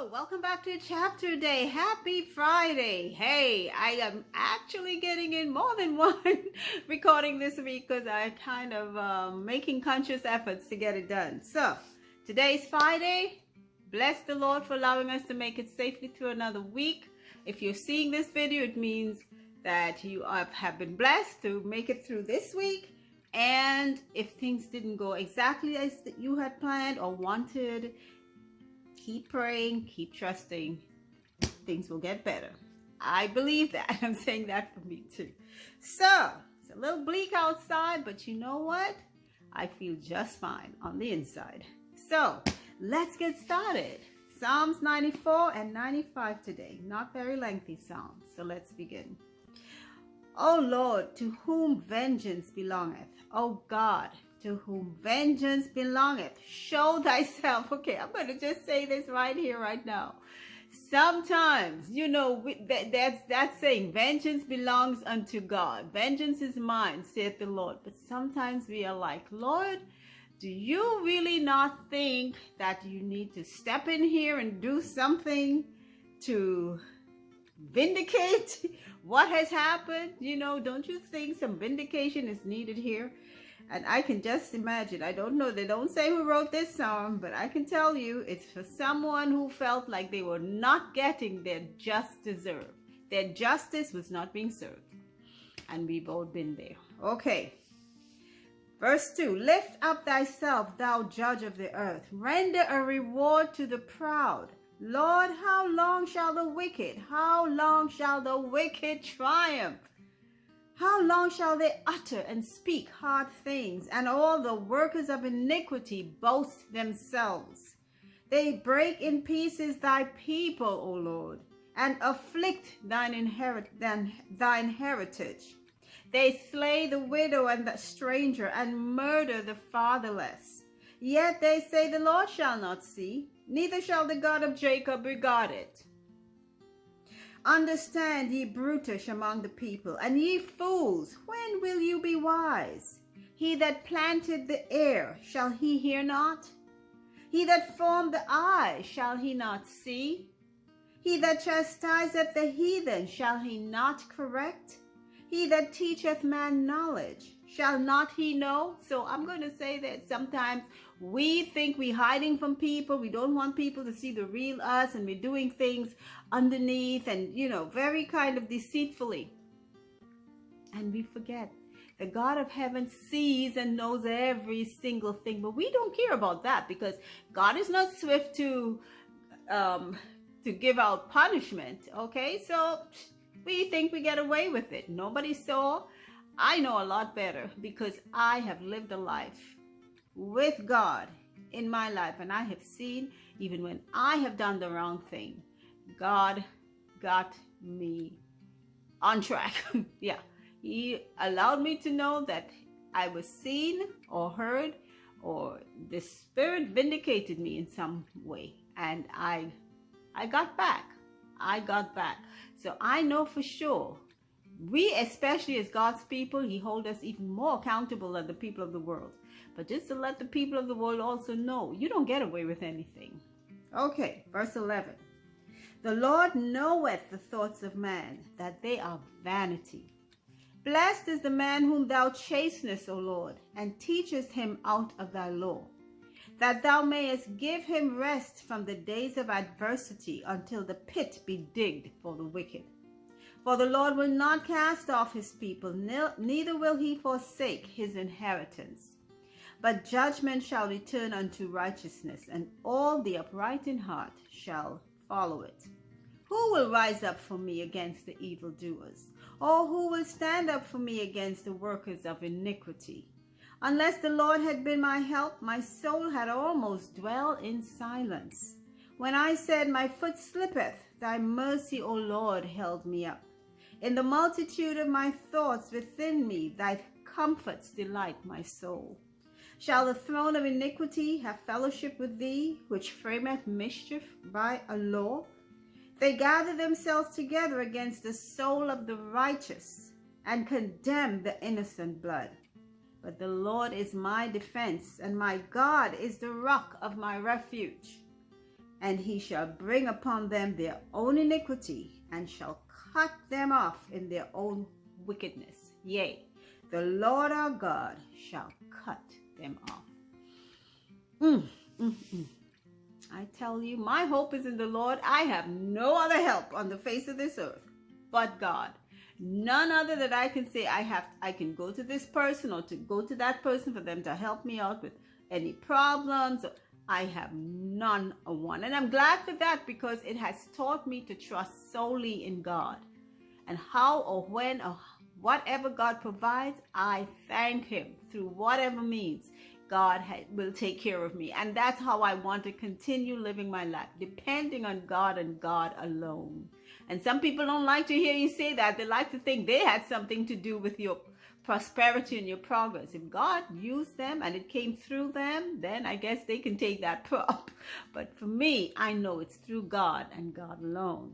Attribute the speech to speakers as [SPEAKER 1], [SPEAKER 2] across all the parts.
[SPEAKER 1] Hello, welcome back to Chapter Day. Happy Friday. Hey, I am actually getting in more than one recording this week because I kind of making conscious efforts to get it done. So, today's Friday. Bless the Lord for allowing us to make it safely through another week. If you're seeing this video, it means that you have been blessed to make it through this week. And if things didn't go exactly as you had planned or wanted, keep praying, keep trusting. Things will get better. I believe that. I'm saying that for me too. So, it's a little bleak outside, but you know what? I feel just fine on the inside. So, let's get started. Psalms 94 and 95 today. Not very lengthy psalms. So, let's begin. O Lord, to whom vengeance belongeth, O God, to whom vengeance belongeth, show thyself. Okay, I'm going to just say this right here, right now. Sometimes, that's saying vengeance belongs unto God. Vengeance is mine, saith the Lord. But sometimes we are like, Lord, do you really not think that you need to step in here and do something to vindicate what has happened? Don't you think some vindication is needed here? And I can just imagine, I don't know, they don't say who wrote this song, but I can tell you it's for someone who felt like they were not getting their just deserve. Their justice was not being served. And we've all been there. Okay. Verse 2, lift up thyself, thou judge of the earth. Render a reward to the proud. Lord, how long shall the wicked triumph? How long shall they utter and speak hard things, and all the workers of iniquity boast themselves? They break in pieces thy people, O Lord, and afflict thine heritage. They slay the widow and the stranger, and murder the fatherless. Yet they say, the Lord shall not see, neither shall the God of Jacob regard it. Understand, ye brutish among the people, and ye fools, when will you be wise? He that planted the ear, shall he hear not? He that formed the eye, shall he not see? He that chastiseth the heathen, shall he not correct? He that teacheth man knowledge, shall not he know? So I'm going to say that sometimes we think we're hiding from people. We don't want people to see the real us, and we're doing things underneath and, very kind of deceitfully. And we forget the God of heaven sees and knows every single thing. But we don't care about that because God is not swift to give out punishment. Okay, so we think we get away with it. Nobody saw. I know a lot better because I have lived a life with God in my life, and I have seen even when I have done the wrong thing, God got me on track. Yeah, he allowed me to know that I was seen or heard, or the Spirit vindicated me in some way, and I got back. So I know for sure, we, especially as God's people, he holds us even more accountable than the people of the world. But just to let the people of the world also know, you don't get away with anything. Okay, verse 11. The Lord knoweth the thoughts of man, that they are vanity. Blessed is the man whom thou chastenest, O Lord, and teachest him out of thy law, that thou mayest give him rest from the days of adversity, until the pit be digged for the wicked. For the Lord will not cast off his people, neither will he forsake his inheritance. But judgment shall return unto righteousness, and all the upright in heart shall follow it. Who will rise up for me against the evildoers? Or who will stand up for me against the workers of iniquity? Unless the Lord had been my help, my soul had almost dwelt in silence. When I said, my foot slippeth, thy mercy, O Lord, held me up. In the multitude of my thoughts within me, thy comforts delight my soul. Shall the throne of iniquity have fellowship with thee, which frameth mischief by a law? They gather themselves together against the soul of the righteous, and condemn the innocent blood. But the Lord is my defense, and my God is the rock of my refuge. and he shall bring upon them their own iniquity, and shall cut them off in their own wickedness. Yea, the Lord our God shall cut them off. I tell you, my hope is in the Lord. I have no other help on the face of this earth but God. None other that I can say I can go to this person or to go to that person for them to help me out with any problems. I have none of one. And I'm glad for that, because it has taught me to trust solely in God. And how or when or whatever God provides, I thank him through whatever means. God will take care of me. And that's how I want to continue living my life, depending on God and God alone. And some people don't like to hear you say that. They like to think they had something to do with your prosperity and your progress. If God used them and it came through them, then I guess they can take that prop. But for me, I know it's through God and God alone.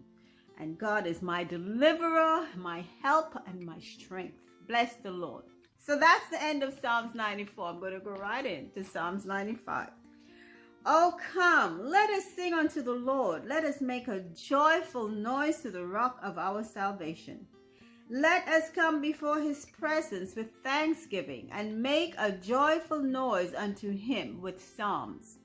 [SPEAKER 1] And God is my deliverer, my help, and my strength. Bless the Lord. So that's the end of Psalms 94. I'm going to go right into Psalms 95. Oh, come, let us sing unto the Lord. Let us make a joyful noise to the rock of our salvation. Let us come before his presence with thanksgiving, and make a joyful noise unto him with psalms.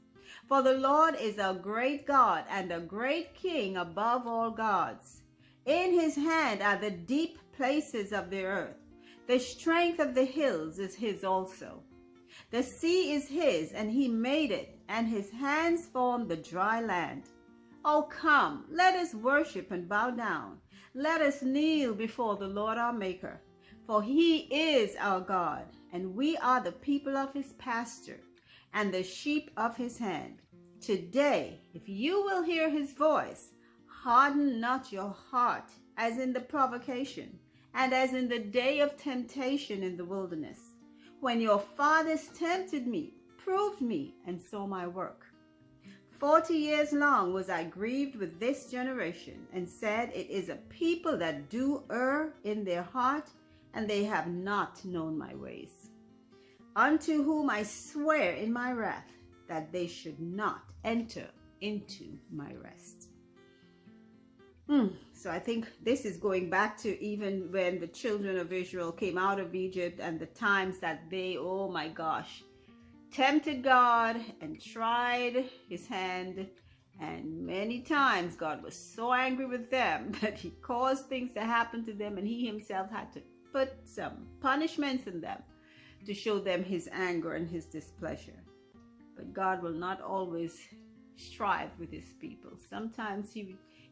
[SPEAKER 1] For the Lord is a great God and a great King above all gods. In his hand are the deep places of the earth. The strength of the hills is his also. The sea is his, and he made it, and his hands formed the dry land. Oh, come, let us worship and bow down. Let us kneel before the Lord our Maker. For he is our God, and we are the people of his pasture, and the sheep of his hand. Today, if you will hear his voice, harden not your heart, as in the provocation, and as in the day of temptation in the wilderness, when your fathers tempted me, proved me, and saw my work. 40 years long was I grieved with this generation, and said, it is a people that do err in their heart, and they have not known my ways. Unto whom I swear in my wrath, that they should not enter into my rest. So I think this is going back to even when the children of Israel came out of Egypt, and the times that they, oh my gosh, tempted God and tried his hand. And many times God was so angry with them that he caused things to happen to them, and he himself had to put some punishments in them to show them his anger and his displeasure. But God will not always strive with his people. Sometimes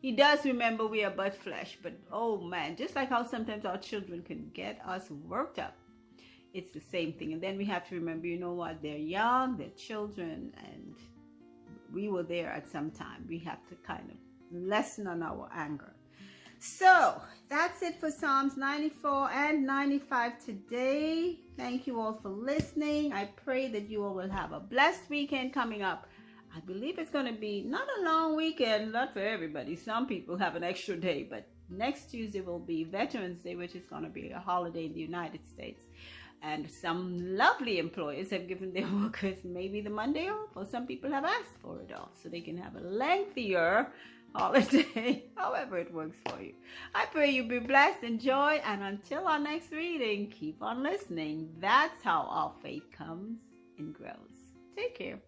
[SPEAKER 1] he does remember we are but flesh, but oh man, just like how sometimes our children can get us worked up, it's the same thing. And then we have to remember, you know what, they're young, they're children, and we were there at some time. We have to kind of lessen on our anger. So that's it for Psalms 94 and 95 today. Thank you all for listening. I pray that you all will have a blessed weekend coming up. I believe it's going to be not a long weekend, not for everybody. Some people have an extra day, but next Tuesday will be Veterans Day, which is going to be a holiday in the United States. And some lovely employers have given their workers maybe the Monday off, or some people have asked for it off so they can have a lengthier holiday, however it works for you. I pray you be blessed, enjoy, and until our next reading, keep on listening. That's how our faith comes and grows. Take care.